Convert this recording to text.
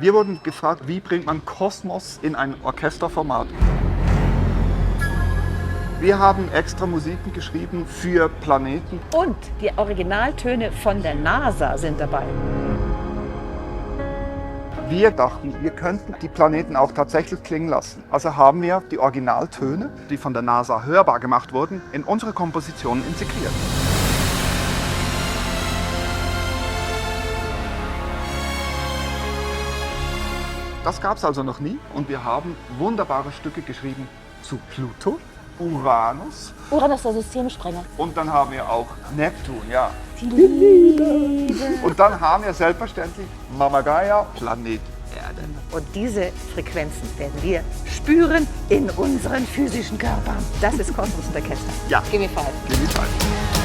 Wir wurden gefragt, wie bringt man Kosmos in ein Orchesterformat? Wir haben extra Musiken geschrieben für Planeten. Und die Originaltöne von der NASA sind dabei. Wir dachten, wir könnten die Planeten auch tatsächlich klingen lassen. Also haben wir die Originaltöne, die von der NASA hörbar gemacht wurden, in unsere Kompositionen integriert. Das gab es also noch nie und wir haben wunderbare Stücke geschrieben zu Pluto, Uranus Uranus, der Systemsprenger. und dann haben wir auch Neptun, ja. Die Liebe. Und dann haben wir selbstverständlich Mama Gaia, Planet Erde. Und diese Frequenzen werden wir spüren in unseren physischen Körpern. Das ist Kosmos und Orchester. Ja. Give me five. Give me five.